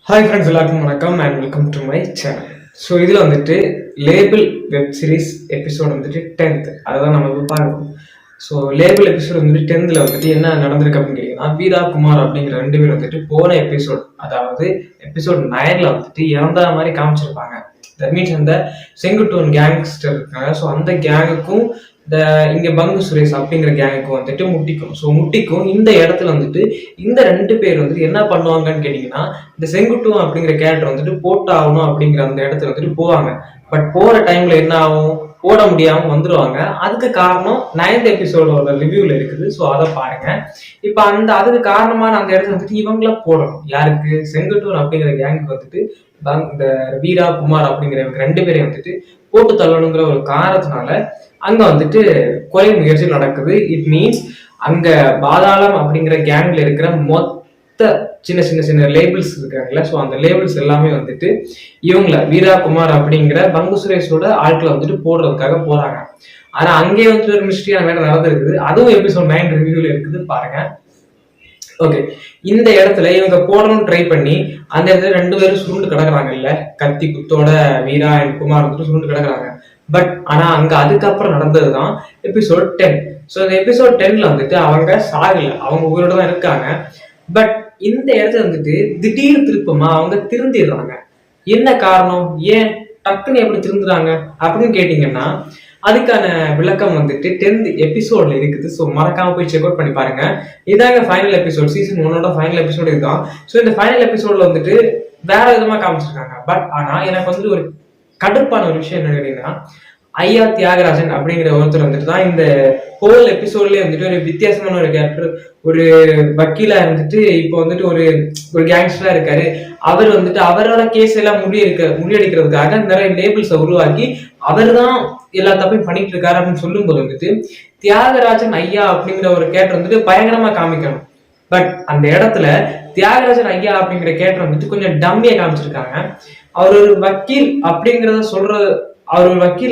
Hi friends, எல்லாருக்கும் வணக்கம் and welcome to my channel. So இதில் வந்துட்டு லேபிள் வெப் சீரிஸ் எபிசோட் வந்துட்டு 10th அதை தான் நம்ம இப்போ பார்க்கணும். ஸோ லேபிள் எபிசோட் வந்துட்டு 10th வந்துட்டு என்ன நடந்திருக்கு அப்படின்னு கேட்டிங்கன்னா, வீரா குமார் அப்படிங்கிற 2 பேர் வந்துட்டு போன எபிசோட், அதாவது எபிசோட் 9ல் வந்துட்டு இறந்த மாதிரி காமிச்சிருப்பாங்க. தட் மீன்ஸ் அந்த செங்குட்டுவன் கேங்ஸ்டர் இருக்காங்க. ஸோ அந்த கேங்குக்கும் இங்க பங்கு சுரேஷ் அப்படிங்கிற கேங்குக்கு வந்துட்டு முட்டிக்கும். இந்த இடத்துல வந்துட்டு இந்த 2 பேர் வந்துட்டு என்ன பண்ணுவாங்கன்னு கேட்டீங்கன்னா, இந்த செங்குட்டுவன் அப்படிங்கிற கேரக்டர் வந்துட்டு போட்டாகணும் அப்படிங்கிற அந்த இடத்துல வந்துட்டு போவாங்க. பட் போற டைம்ல என்ன ஆகும், போட முடியாம வந்துடுவாங்க. அதுக்கு காரணம் 9th எபிசோடோட ரிவ்யூல இருக்குது. ஸோ அதை பாருங்க. இப்ப அதுக்கு காரணமான அந்த இடத்துல வந்துட்டு இவங்கள போடணும். யாருக்கு? செங்குட்டுவன் அப்படிங்கிற கேங்குக்கு வந்துட்டு இந்த வீரா குமார் அப்படிங்கிற 2 பேரையும் வந்துட்டு போட்டு தள்ளணுங்கிற ஒரு காரணத்தினால அங்க வந்துட்டு கொலை முயற்சி நடக்குது. இட் மீன்ஸ் அங்க பாதாளம் அப்படிங்கிற கேங்ல இருக்கிற மொத்த சின்ன லேபிள்ஸ் இருக்காங்கல்ல, ஸோ அந்த லேபிள்ஸ் எல்லாமே வந்துட்டு இவங்கள வீரா குமார் அப்படிங்கிற பங்கு சுரேஷோட ஆட்களை வந்துட்டு போடுறதுக்காக போறாங்க. ஆனா அங்கே வந்துட்டு ஒரு மிஸ்ட்ரியான வேலை நடந்திருக்குது. அதுவும் எபிசோட் 9 ரிவ்யூல இருக்குது, பாருங்க. ஓகே, இந்த இடத்துல இவங்க போடணும்னு ட்ரை பண்ணி அந்த இடத்துல 2 பேரும் சுருண்டு கிடக்குறாங்கல்ல, கத்தி குத்தோட வீரா அண்ட் குமார் வந்துட்டு சுருண்டு கிடக்குறாங்க. பட் ஆனா அங்க அதுக்கப்புறம் நடந்ததுதான் எபிசோட் 10. ஸோ இந்த எபிசோட் 10ல வந்துட்டு அவங்க சாகல, அவங்க உயிரோட தான் இருக்காங்க. பட் இந்த இடத்துல வந்துட்டு திடீர் திருப்பமா அவங்க திருந்திடுறாங்க. என்ன காரணம், ஏன் டக்குன்னு எப்படி திருந்துறாங்க அப்படின்னு கேட்டீங்கன்னா, அதுக்கான விளக்கம் வந்துட்டு 10th எபிசோட்ல இருக்குது. ஸோ மறக்காம போய் செக் அவுட் பண்ணி பாருங்க. இதாங்க ஃபைனல் எபிசோட், சீசன் 1ஓட ஃபைனல் எபிசோட் இதுதான். ஸோ இந்த ஃபைனல் எபிசோட்ல வந்துட்டு வேற விதமா காமிச்சிருக்காங்க. பட் ஆனா எனக்கு வந்துட்டு ஒரு கடுப்பான ஒரு விஷயம் என்ன கேட்டீங்கன்னா, ஐயா தியாகராஜன் அப்படிங்கிற ஒருத்தர் வந்துட்டு தான் இந்த ஹோல் எபிசோட்லயே வந்துட்டு ஒரு வித்தியாசமான ஒரு கேரக்டர், ஒரு வக்கீலா இருந்துட்டு இப்போ வந்துட்டு ஒரு கேங்ஸ்டரா இருக்காரு. அவர் வந்துட்டு அவரோட கேஸ் எல்லாம் முறியடிக்கிறதுக்காக நிறைய லேபிள்ஸை உருவாக்கி அவர் தான் எல்லா தப்பையும் பண்ணிட்டு இருக்காரு அப்படின்னு சொல்லும் போது வந்துட்டு தியாகராஜன் ஐயா அப்படிங்கிற ஒரு கேரக்டர் வந்துட்டு பயங்கரமா காமிக்கணும். பட் அந்த இடத்துல தியாகராஜன் ஐயா அப்படிங்கிற கேரக்டர் வந்துட்டு கொஞ்சம் டம்மியா காமிச்சிருக்காங்க. அவர் ஒரு வக்கீல்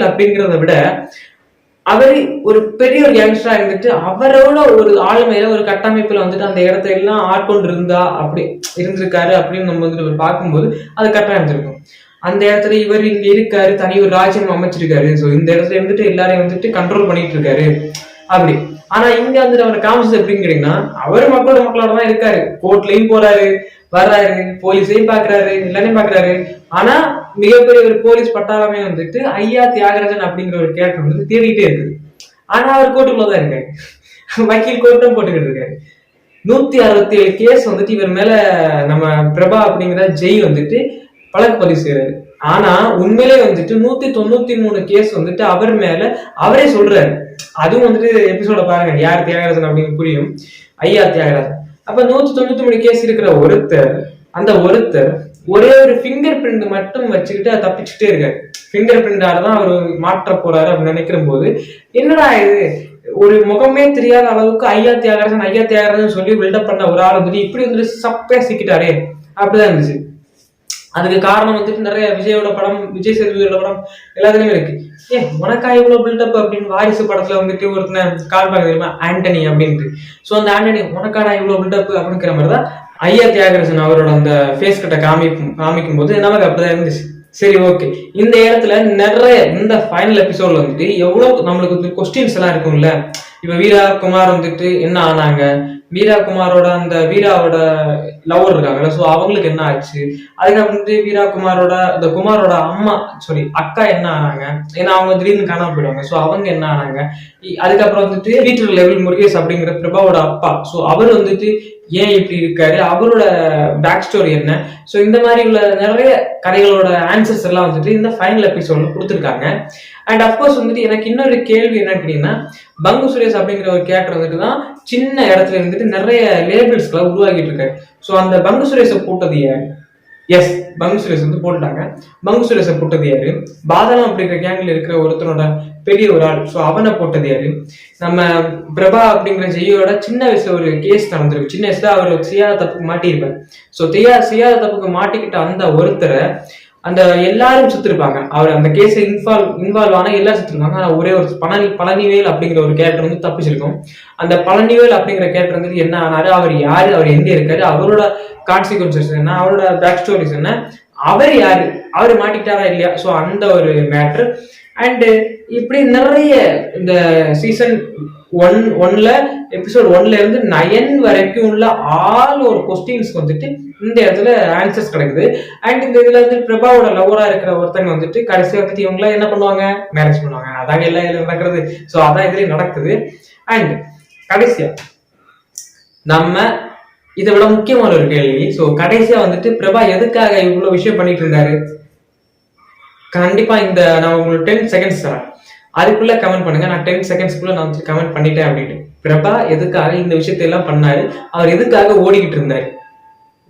அப்படிங்கிறத விட அவரு ஒரு பெரிய ஒரு யங்ஸ்டரா இருந்துட்டு அவரோட ஒரு ஆளுமையில ஒரு கட்டமைப்புல வந்துட்டு அந்த இடத்த எல்லாம் ஆட்கொண்டு இருந்தா அப்படி இருந்திருக்காரு அப்படின்னு நம்ம வந்துட்டு பார்க்கும்போது அது கரெக்டா இருந்திருக்கும். அந்த இடத்துல இவர் இங்க இருக்காரு, தனி ஒரு ராஜ்யம் அமைச்சிருக்காரு. ஸோ இந்த இடத்துல இருந்துட்டு எல்லாரையும் வந்துட்டு கண்ட்ரோல் பண்ணிட்டு இருக்காரு அப்படி. ஆனா இங்க வந்துட்டு அவரை காமிச்சது எப்படின்னு கேட்டீங்கன்னா, அவர் மக்களோட தான் இருக்காரு, கோர்ட்லயும் போறாரு, வர்றாரு, போலீஸையும் பாக்குறாரு, எல்லாரையும் பாக்குறாரு. ஆனா மிகப்பெரிய ஒரு போலீஸ் பட்டாளமே வந்துட்டு ஐயா தியாகராஜன் அப்படிங்கிற ஒரு கேரக்டர் வந்துட்டு தேடிட்டே இருக்குது. ஆனா அவர் கோர்ட்டுக்குள்ளதான் இருக்காரு, வக்கீல் கோர்ட்டும் போட்டுக்கிட்டு இருக்காரு. 167 கேஸ் வந்துட்டு இவர் மேல நம்ம பிரபா அப்படிங்கிற ஜெய் வந்துட்டு வழக்கு பதிவு செய்யறாரு. ஆனா உண்மையிலே வந்துட்டு 193 கேஸ் வந்துட்டு அவர் மேல அவரே சொல்றாரு. அதுவும் வந்துட்டு எபிசோட பாருங்க, யார் தியாகராஜன் அப்படின்னு புரியும். ஐயா தியாகராஜன். அப்ப 193 கேஸ் இருக்கிற அந்த ஒருத்தர் ஒரே ஒரு ஃபிங்கர் பிரிண்ட் மட்டும் வச்சுக்கிட்டு அதை தப்பிச்சுட்டே இருக்காரு. ஃபிங்கர் பிரிண்டாலதான் அவர் மாற்ற போறாரு அப்படின்னு நினைக்கிற போது, என்னடா இது, ஒரு முகமே தெரியாத அளவுக்கு ஐயா தியாகராஜன் சொல்லி பில்டப் பண்ண ஒரு ஆள் வந்துட்டு இப்படி வந்துட்டு சப்பையா சிக்கிட்டாரே அப்படிதான் இருந்துச்சு. அதுக்கு காரணம் வந்துட்டு நிறைய விஜய் சேதுபதியோட படம் எல்லாத்துலயுமே இருக்கு. உனக்கா இவ்வளவு பில்டப் அப்படின்னு வாரிசு படத்துல வந்துட்டு ஒருத்தனை கால் பார்க்க தெரியுமா, ஆண்டனி அப்படின்ட்டு. ஸோ அந்த ஆண்டனி உனக்காடா இவ்வளவு பில்டப் அப்படிங்கிற மாதிரிதான் ஐயா தியாகராஜன் அவரோட அந்த ஃபேஸ் கிட்ட காமிக்கும் போது நமக்கு அப்படிதான் இருந்துச்சு. சரி, ஓகே. இந்த இடத்துல நிறைய இந்த ஃபைனல் எபிசோட்ல வந்துட்டு எவ்வளவு நம்மளுக்கு வந்து கொஸ்டின்ஸ் எல்லாம் இருக்கும்ல. இப்ப வீரா குமார் வந்துட்டு என்ன ஆனாங்க, வீரா குமாரோட அந்த வீராவோட லவர் இருக்காங்கல்ல, ஸோ அவங்களுக்கு என்ன ஆச்சு, அதுக்கப்புறம் வந்துட்டு வீரா குமாரோட அக்கா என்ன ஆனாங்க, ஏன்னா அவங்க திடீர்னு காணாம போயிடுவாங்க. ஸோ அவங்க என்ன ஆனாங்க. அதுக்கப்புறம் வந்துட்டு வீட்டு லெவல் முருகேஷ் அப்படிங்கிற பிரபாவோட அப்பா, ஸோ அவர் வந்துட்டு ஏன் இப்படி இருக்காரு, அவரோட பேக் ஸ்டோரி என்ன. ஸோ இந்த மாதிரி உள்ள நிறைய கதைகளோட ஆன்சர்ஸ் எல்லாம் வந்துட்டு இந்த ஃபைனல் எபிசோட்ல கொடுத்துருக்காங்க. அண்ட் அப்கோர்ஸ் வந்துட்டு எனக்கு இன்னொரு கேள்வி என்னன்னு கேட்டீங்கன்னா, பங்கு சுரேஷ் அப்படிங்கிற ஒரு கேரக்டர் வந்துட்டு தான் சின்ன இடத்துல இருந்துட்டு நிறைய லேபிள்ஸ்களை உருவாக்கிட்டு இருக்காரு. ஸோ அந்த பங்கு சுரேஷை போட்டது யாரு? எஸ், பங்கு சுரேஷ் வந்து போட்டுட்டாங்க. பங்கு சுரேஷை போட்டது யாரு? பாதாளம் அப்படிங்கிற கேங்ல இருக்கிற ஒருத்தனோட பெரிய ஒரு ஆள், ஸோ அவனை போட்டது யாரு? நம்ம பிரபா அப்படிங்கிற ஜெயோட சின்ன வயசுல ஒரு கேஸ் நடந்திருக்கு. சின்ன வயசுல அவர் செய்யாத தப்புக்கு மாட்டியிருப்பார். ஸோ செய்யாத தப்புக்கு மாட்டிக்கிட்ட அந்த ஒருத்தரை அந்த எல்லாரும் சுத்திருப்பாங்க. அவர் அந்த கேஸ் இன்வால்வ் ஆனா எல்லாரும் சுத்திருப்பாங்க. ஆனா ஒரே ஒரு பழனிவேல் அப்படிங்கிற ஒரு கேரக்டர் வந்து தப்பிச்சிருக்கும். அந்த பழனிவேல் அப்படிங்கிற கேரக்டர் வந்து என்ன ஆனாரு, அவர் யாரு, அவர் எங்க இருக்காரு, அவரோட கான்சிக்வன்சஸ் என்ன, அவரோட பேக் ஸ்டோரிஸ் என்ன, அவர் யாரு, அவர் மாட்டிக்கிட்டாரா இல்லையா, ஸோ அந்த ஒரு மேட்ரு. அண்ட் இப்படி நிறைய இந்த சீசன் ஒன்ல எபிசோட் 1ல இருந்து 9 வரைக்கும் உள்ள ஒரு கொஸ்டின்ஸ்க்கு வந்துட்டு இந்த இடத்துல ஆன்சர்ஸ் கிடைக்குது. அண்ட் இந்த இதுல வந்து பிரபாவோட லவரா இருக்கிற ஒருத்தங்க வந்துட்டு கடைசி வந்துட்டு இவங்க என்ன பண்ணுவாங்க, மேரேஜ் பண்ணுவாங்க. அதாங்க எல்லாம் இதுல நடக்கிறது. ஸோ அதான் இதுலயும் நடக்குது. அண்ட் கடைசியா நம்ம இதை விட முக்கியமான ஒரு கேள்வி. ஸோ கடைசியா வந்துட்டு பிரபா எதுக்காக இவ்வளவு விஷயம் பண்ணிட்டு இருந்தாரு, கண்டிப்பா இந்த நான் உங்களுக்கு 10 செகண்ட்ஸ் தரேன், அதுக்குள்ள கமெண்ட் பண்ணுங்க. நான் 10 செகண்ட்ஸ்க்குள்ள நான் வந்து கமெண்ட் பண்ணிட்டேன் அப்படின்னு. பிரபா எதுக்காக இந்த விஷயத்தை எல்லாம் பண்ணாரு, அவர் எதுக்காக ஓடிக்கிட்டு இருந்தாரு?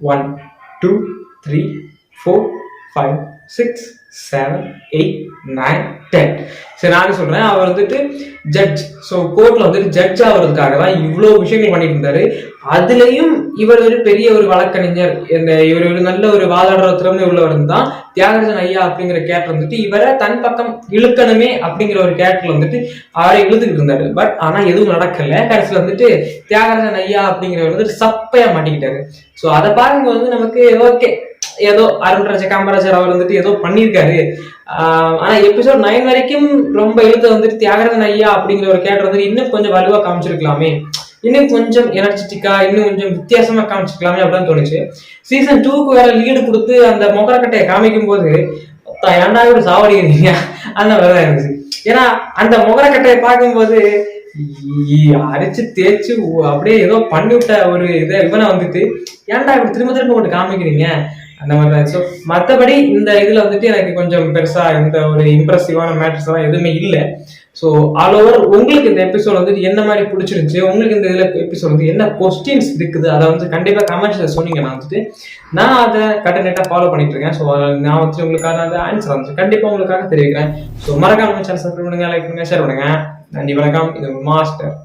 1 2 3 4 5 6 7 8 9 10. சரி, நானும் சொல்றேன். அவர் வந்துட்டு ஜட்ஜ், ஸோ கோர்ட்ல வந்துட்டு ஜட்ஜ் ஆகிறதுக்காக தான் இவ்வளவு விஷயங்கள் பண்ணிட்டு இருந்தாரு. அதுலயும் இவர் ஒரு பெரிய ஒரு வழக்கறிஞர், இவர் ஒரு நல்ல ஒரு வாதாடுற திறமை உள்ளவர் தான். தியாகராஜன் ஐயா அப்படிங்கிற கேரக்டர் வந்துட்டு இவரை தன் பக்கம் இழுக்கணுமே அப்படிங்கிற ஒரு கேரக்டர் வந்துட்டு அவரை இழுத்துக்கிட்டு இருந்தாரு. பட் ஆனா எதுவும் நடக்கல. கடைசியில் வந்துட்டு தியாகராஜன் ஐயா அப்படிங்கிறவர் வந்துட்டு சப்பையா மாட்டிக்கிட்டாரு. ஸோ அதை பார்க்கும்போது வந்து நமக்கு ஓகே, ஏதோ அருண்ராஜ காமராஜர் அவர் வந்துட்டு ஏதோ பண்ணியிருக்காரு. ஆனா எபிசோட் 9 வரைக்கும் ரொம்ப இழுத்து வந்துட்டு தியாகராஜன் ஐயா அப்படிங்கிற ஒரு கேரக்டர் வந்துட்டு இன்னும் கொஞ்சம் வலுவா காமிச்சிருக்கலாமே, இன்னும் கொஞ்சம் எனர்ஜெட்டிக்கா, இன்னும் கொஞ்சம் வித்தியாசமா காமிச்சிருக்கலாமே அப்படின்னு தோணுச்சு. சீசன் 2க்கு வேற லீடு கொடுத்து அந்த மொகரக்கட்டையை காமிக்கும் போது ஏன்டா இப்படி சாவடிக்கிறீங்க அந்த மாதிரிதான் இருந்துச்சு. ஏன்னா அந்த மொகரக்கட்டையை பார்க்கும்போது அரைச்சு தேய்ச்சு அப்படியே ஏதோ பண்ணிவிட்ட ஒரு இவனை வந்துட்டு ஏன்டா இப்படி திரும்ப திரும்ப கொண்டு காமிக்கிறீங்க அந்த மாதிரிதான். ஸோ மற்றபடி இந்த இதுல வந்துட்டு எனக்கு கொஞ்சம் பெருசா இந்த ஒரு இம்ப்ரெசிவான மேட்டர்ஸ் எல்லாம் எதுவுமே இல்லை. ஸோ ஆல் ஓவர் உங்களுக்கு இந்த எபிசோட் வந்துட்டு என்ன மாதிரி பிடிச்சிருந்துச்சு, உங்களுக்கு இந்த இதுல எபிசோட் வந்து என்ன கொஸ்டின்ஸ் இருக்குது, அதை வந்து கண்டிப்பா கமெண்ட்ஸ்ல சொன்னீங்கன்னா வந்துட்டு நான் அதை கண்டினியூட்டா ஃபாலோ பண்ணிட்டு இருக்கேன். ஸோ நான் வந்துட்டு உங்களுக்கான அந்த ஆன்சர் வந்து கண்டிப்பா உங்களுக்காக தெரிவிக்கிறேன். ஸோ மறக்காம சேனல் சப்ஸ்கிரைப் பண்ணுங்க, லைக் பண்ணுங்க, ஷேர் பண்ணுங்க. நன்றி, வணக்கம். இது மாஸ்டர்.